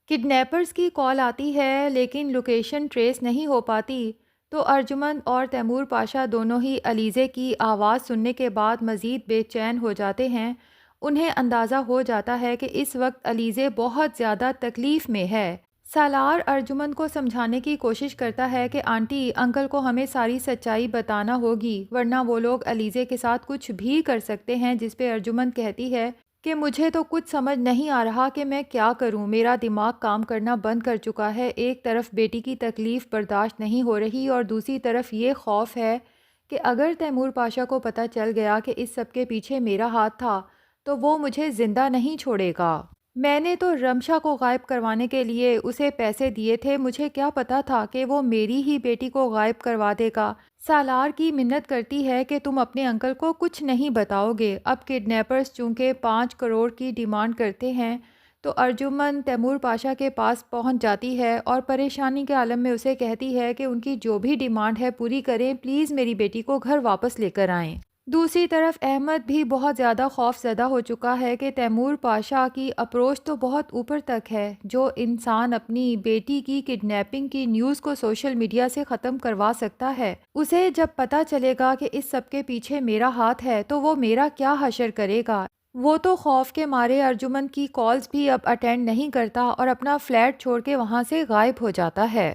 کڈنیپرز کی کال آتی ہے لیکن لوکیشن ٹریس نہیں ہو پاتی تو ارجمند اور تیمور پاشا دونوں ہی علیزے کی آواز سننے کے بعد مزید بے چین ہو جاتے ہیں۔ انہیں اندازہ ہو جاتا ہے کہ اس وقت علیزے بہت زیادہ تکلیف میں ہے۔ سالار ارجمند کو سمجھانے کی کوشش کرتا ہے کہ آنٹی انکل کو ہمیں ساری سچائی بتانا ہوگی ورنہ وہ لوگ علیزے کے ساتھ کچھ بھی کر سکتے ہیں، جس پہ ارجمند کہتی ہے کہ مجھے تو کچھ سمجھ نہیں آ رہا کہ میں کیا کروں، میرا دماغ کام کرنا بند کر چکا ہے۔ ایک طرف بیٹی کی تکلیف برداشت نہیں ہو رہی اور دوسری طرف یہ خوف ہے کہ اگر تیمور پاشا کو پتہ چل گیا کہ اس سب کے پیچھے میرا ہاتھ تھا تو وہ مجھے زندہ نہیں چھوڑے گا۔ میں نے تو رمشا کو غائب کروانے کے لیے اسے پیسے دیے تھے، مجھے کیا پتا تھا کہ وہ میری ہی بیٹی کو غائب کروا دے گا۔ سالار کی منت کرتی ہے کہ تم اپنے انکل کو کچھ نہیں بتاؤ گے۔ اب کڈنیپرز چونکہ 5 کروڑ کی ڈیمانڈ کرتے ہیں تو ارجمند تیمور پاشا کے پاس پہنچ جاتی ہے اور پریشانی کے عالم میں اسے کہتی ہے کہ ان کی جو بھی ڈیمانڈ ہے پوری کریں، پلیز میری بیٹی کو گھر واپس لے کر آئیں۔ دوسری طرف احمد بھی بہت زیادہ خوف زدہ ہو چکا ہے کہ تیمور پاشا کی اپروچ تو بہت اوپر تک ہے۔ جو انسان اپنی بیٹی کی کڈنیپنگ کی نیوز کو سوشل میڈیا سے ختم کروا سکتا ہے، اسے جب پتہ چلے گا کہ اس سب کے پیچھے میرا ہاتھ ہے تو وہ میرا کیا حشر کرے گا۔ وہ تو خوف کے مارے ارجمند کی کالز بھی اب اٹینڈ نہیں کرتا اور اپنا فلیٹ چھوڑ کے وہاں سے غائب ہو جاتا ہے۔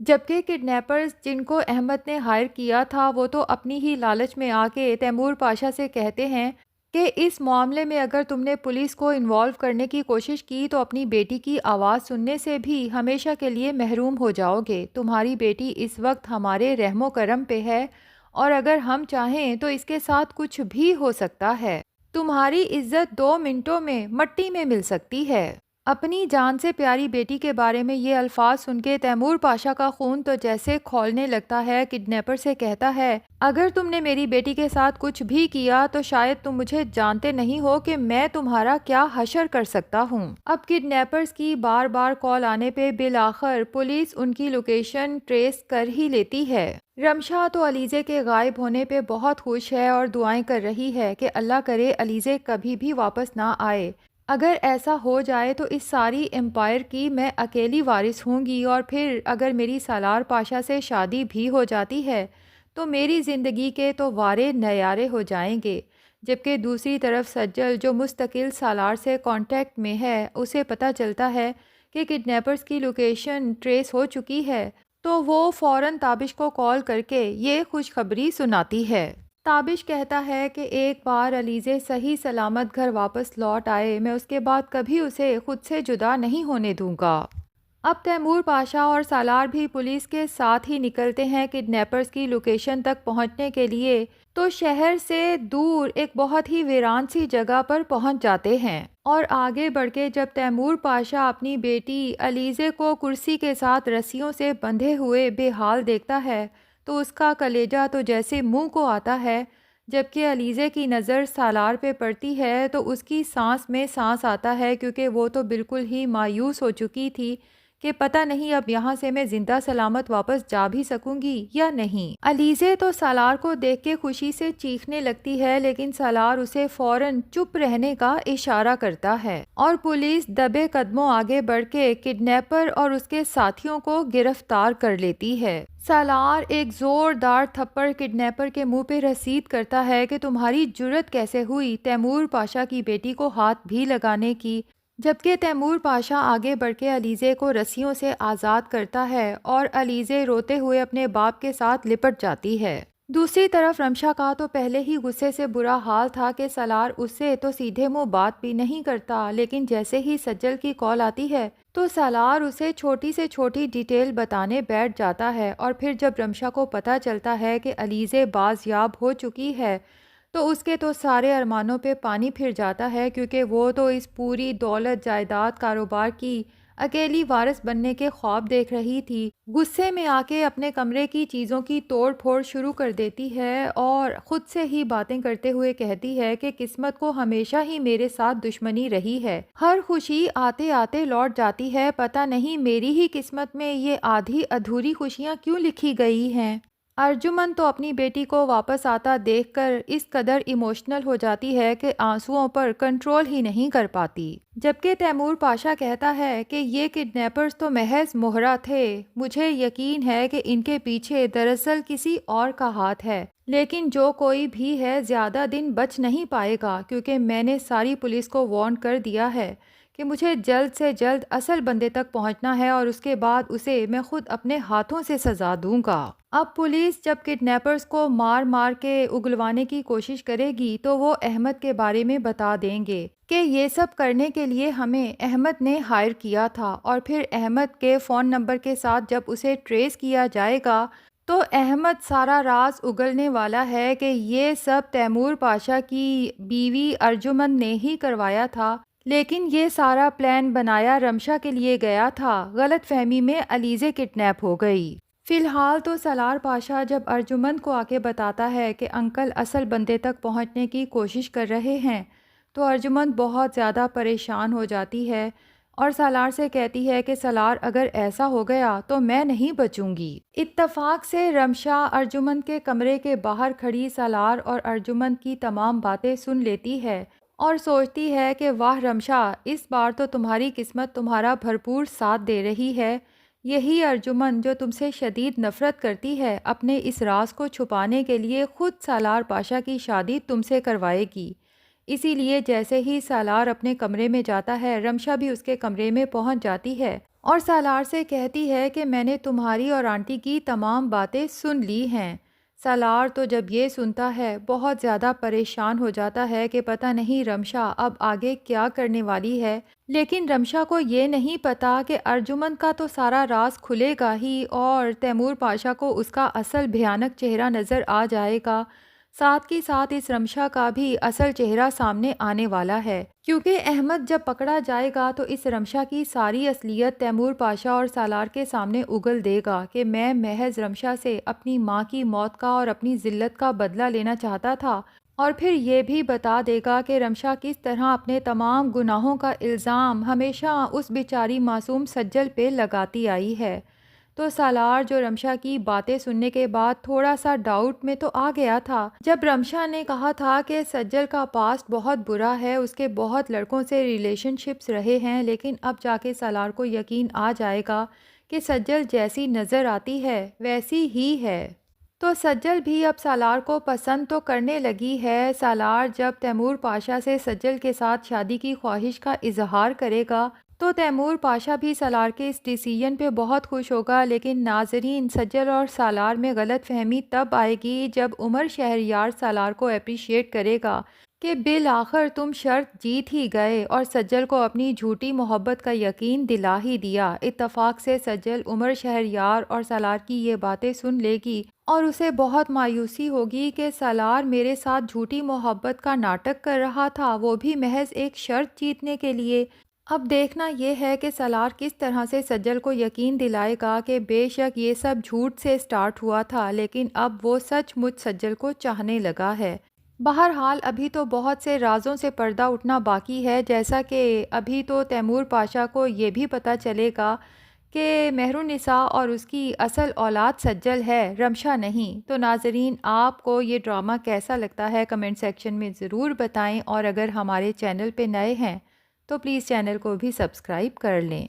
جبکہ کڈنیپرز جن کو احمد نے ہائر کیا تھا وہ تو اپنی ہی لالچ میں آ کے تیمور پاشا سے کہتے ہیں کہ اس معاملے میں اگر تم نے پولیس کو انوالو کرنے کی کوشش کی تو اپنی بیٹی کی آواز سننے سے بھی ہمیشہ کے لیے محروم ہو جاؤ گے۔ تمہاری بیٹی اس وقت ہمارے رحم و کرم پہ ہے اور اگر ہم چاہیں تو اس کے ساتھ کچھ بھی ہو سکتا ہے۔ تمہاری عزت 2 منٹوں میں مٹی میں مل سکتی ہے۔ اپنی جان سے پیاری بیٹی کے بارے میں یہ الفاظ سن کے تیمور پاشا کا خون تو جیسے کھولنے لگتا ہے۔ کڈنیپر سے کہتا ہے اگر تم نے میری بیٹی کے ساتھ کچھ بھی کیا تو شاید تم مجھے جانتے نہیں ہو کہ میں تمہارا کیا حشر کر سکتا ہوں۔ اب کڈنیپرز کی بار بار کال آنے پہ بالآخر پولیس ان کی لوکیشن ٹریس کر ہی لیتی ہے۔ رمشا تو علیزے کے غائب ہونے پہ بہت خوش ہے اور دعائیں کر رہی ہے کہ اللہ کرے علیزے کبھی بھی واپس نہ آئے۔ اگر ایسا ہو جائے تو اس ساری امپائر کی میں اکیلی وارث ہوں گی اور پھر اگر میری سالار پاشا سے شادی بھی ہو جاتی ہے تو میری زندگی کے تو وارے نیارے ہو جائیں گے۔ جبکہ دوسری طرف سجل جو مستقل سالار سے کانٹیکٹ میں ہے، اسے پتہ چلتا ہے کہ کڈنیپرز کی لوکیشن ٹریس ہو چکی ہے تو وہ فوراً تابش کو کال کر کے یہ خوشخبری سناتی ہے۔ تابش کہتا ہے کہ ایک بار علیزے صحیح سلامت گھر واپس لوٹ آئے میں اس کے بعد کبھی اسے خود سے جدا نہیں ہونے دوں گا۔ اب تیمور پاشا اور سالار بھی پولیس کے ساتھ ہی نکلتے ہیں کڈنیپرز کی لوکیشن تک پہنچنے کے لیے، تو شہر سے دور ایک بہت ہی ویران سی جگہ پر پہنچ جاتے ہیں اور آگے بڑھ کے جب تیمور پاشا اپنی بیٹی علیزے کو کرسی کے ساتھ رسیوں سے بندھے ہوئے بے حال دیکھتا ہے تو اس کا کلیجہ تو جیسے منہ کو آتا ہے۔ جبکہ علیزے کی نظر سالار پہ پڑتی ہے تو اس کی سانس میں سانس آتا ہے کیونکہ وہ تو بالکل ہی مایوس ہو چکی تھی کہ پتہ نہیں اب یہاں سے میں زندہ سلامت واپس جا بھی سکوں گی یا نہیں۔ علیزے تو سالار کو دیکھ کے خوشی سے چیخنے لگتی ہے لیکن سالار اسے فوراً چپ رہنے کا اشارہ کرتا ہے اور پولیس دبے قدموں آگے بڑھ کے کڈنیپر اور اس کے ساتھیوں کو گرفتار کر لیتی ہے۔ سالار ایک زوردار تھپڑ کڈنیپر کے منہ پہ رسید کرتا ہے کہ تمہاری جرت کیسے ہوئی تیمور پاشا کی بیٹی کو ہاتھ بھی لگانے کی، جبکہ تیمور پاشا آگے بڑھ کے علیزے کو رسیوں سے آزاد کرتا ہے اور علیزے روتے ہوئے اپنے باپ کے ساتھ لپٹ جاتی ہے۔ دوسری طرف رمشا کا تو پہلے ہی غصے سے برا حال تھا کہ سالار اس سے تو سیدھے منہ بات بھی نہیں کرتا، لیکن جیسے ہی سجل کی کال آتی ہے تو سالار اسے چھوٹی سے چھوٹی ڈیٹیل بتانے بیٹھ جاتا ہے اور پھر جب رمشا کو پتہ چلتا ہے کہ علیزے بازیاب ہو چکی ہے تو اس کے تو سارے ارمانوں پہ پانی پھر جاتا ہے کیونکہ وہ تو اس پوری دولت جائیداد کاروبار کی اکیلی وارث بننے کے خواب دیکھ رہی تھی۔ غصے میں آ کے اپنے کمرے کی چیزوں کی توڑ پھوڑ شروع کر دیتی ہے اور خود سے ہی باتیں کرتے ہوئے کہتی ہے کہ قسمت کو ہمیشہ ہی میرے ساتھ دشمنی رہی ہے، ہر خوشی آتے آتے لوٹ جاتی ہے، پتہ نہیں میری ہی قسمت میں یہ آدھی ادھوری خوشیاں کیوں لکھی گئی ہیں۔ ارجمن تو اپنی بیٹی کو واپس آتا دیکھ کر اس قدر ایموشنل ہو جاتی ہے کہ آنسوؤں پر کنٹرول ہی نہیں کر پاتی، جبکہ تیمور پاشا کہتا ہے کہ یہ کڈنیپرز تو محض مہرہ تھے، مجھے یقین ہے کہ ان کے پیچھے دراصل کسی اور کا ہاتھ ہے، لیکن جو کوئی بھی ہے زیادہ دن بچ نہیں پائے گا، کیونکہ میں نے ساری پولیس کو وارن کر دیا ہے کہ مجھے جلد سے جلد اصل بندے تک پہنچنا ہے اور اس کے بعد اسے میں خود اپنے ہاتھوں سے سزا دوں گا۔ اب پولیس جب کڈنیپرز کو مار مار کے اگلوانے کی کوشش کرے گی تو وہ احمد کے بارے میں بتا دیں گے کہ یہ سب کرنے کے لیے ہمیں احمد نے ہائر کیا تھا، اور پھر احمد کے فون نمبر کے ساتھ جب اسے ٹریس کیا جائے گا تو احمد سارا راز اگلنے والا ہے کہ یہ سب تیمور پاشا کی بیوی ارجمن نے ہی کروایا تھا، لیکن یہ سارا پلان بنایا رمشا کے لیے گیا تھا، غلط فہمی میں علیزے کڈنیپ ہو گئی۔ فی الحال تو سالار پاشا جب ارجمند کو آ کے بتاتا ہے کہ انکل اصل بندے تک پہنچنے کی کوشش کر رہے ہیں تو ارجمند بہت زیادہ پریشان ہو جاتی ہے اور سالار سے کہتی ہے کہ سالار اگر ایسا ہو گیا تو میں نہیں بچوں گی۔ اتفاق سے رمشا ارجمند کے کمرے کے باہر کھڑی سالار اور ارجمند کی تمام باتیں سن لیتی ہے اور سوچتی ہے کہ واہ رمشا، اس بار تو تمہاری قسمت تمہارا بھرپور ساتھ دے رہی ہے، یہی ارجمن جو تم سے شدید نفرت کرتی ہے اپنے اس راز کو چھپانے کے لیے خود سالار پاشا کی شادی تم سے کروائے گی۔ اسی لیے جیسے ہی سالار اپنے کمرے میں جاتا ہے رمشا بھی اس کے کمرے میں پہنچ جاتی ہے اور سالار سے کہتی ہے کہ میں نے تمہاری اور آنٹی کی تمام باتیں سن لی ہیں۔ سالار تو جب یہ سنتا ہے بہت زیادہ پریشان ہو جاتا ہے کہ پتہ نہیں رمشا اب آگے کیا کرنے والی ہے، لیکن رمشا کو یہ نہیں پتا کہ ارجمن کا تو سارا راز کھلے گا ہی اور تیمور پاشا کو اس کا اصل بھیانک چہرہ نظر آ جائے گا، ساتھ ہی ساتھ اس رمشا کا بھی اصل چہرہ سامنے آنے والا ہے، کیونکہ احمد جب پکڑا جائے گا تو اس رمشا کی ساری اصلیت تیمور پاشا اور سالار کے سامنے اگل دے گا کہ میں محض رمشا سے اپنی ماں کی موت کا اور اپنی ذلت کا بدلہ لینا چاہتا تھا، اور پھر یہ بھی بتا دے گا کہ رمشا کس طرح اپنے تمام گناہوں کا الزام ہمیشہ اس بیچاری معصوم سجل پہ لگاتی آئی ہے۔ تو سالار جو رمشا کی باتیں سننے کے بعد تھوڑا سا ڈاؤٹ میں تو آ گیا تھا جب رمشا نے کہا تھا کہ سجل کا پاسٹ بہت برا ہے، اس کے بہت لڑکوں سے ریلیشن شپس رہے ہیں، لیکن اب جا کے سالار کو یقین آ جائے گا کہ سجل جیسی نظر آتی ہے ویسی ہی ہے۔ تو سجل بھی اب سالار کو پسند تو کرنے لگی ہے۔ سالار جب تیمور پاشا سے سجل کے ساتھ شادی کی خواہش کا اظہار کرے گا تو تیمور پاشا بھی سالار کے اس ڈیسیژن پہ بہت خوش ہوگا، لیکن ناظرین سجل اور سالار میں غلط فہمی تب آئے گی جب عمر شہریار سالار کو اپریشیٹ کرے گا کہ بالآخر تم شرط جیت ہی گئے اور سجل کو اپنی جھوٹی محبت کا یقین دلا ہی دیا۔ اتفاق سے سجل عمر شہریار اور سالار کی یہ باتیں سن لے گی اور اسے بہت مایوسی ہوگی کہ سالار میرے ساتھ جھوٹی محبت کا ناٹک کر رہا تھا، وہ بھی محض ایک شرط جیتنے کے لیے۔ اب دیکھنا یہ ہے کہ سالار کس طرح سے سجل کو یقین دلائے گا کہ بے شک یہ سب جھوٹ سے سٹارٹ ہوا تھا، لیکن اب وہ سچ مچ سجل کو چاہنے لگا ہے۔ بہرحال ابھی تو بہت سے رازوں سے پردہ اٹھنا باقی ہے، جیسا کہ ابھی تو تیمور پاشا کو یہ بھی پتہ چلے گا کہ مہرالنساء اور اس کی اصل اولاد سجل ہے، رمشا نہیں۔ تو ناظرین آپ کو یہ ڈرامہ کیسا لگتا ہے کمنٹ سیکشن میں ضرور بتائیں، اور اگر ہمارے چینل پہ نئے ہیں تو پلیز چینل کو بھی سبسکرائب کر لیں۔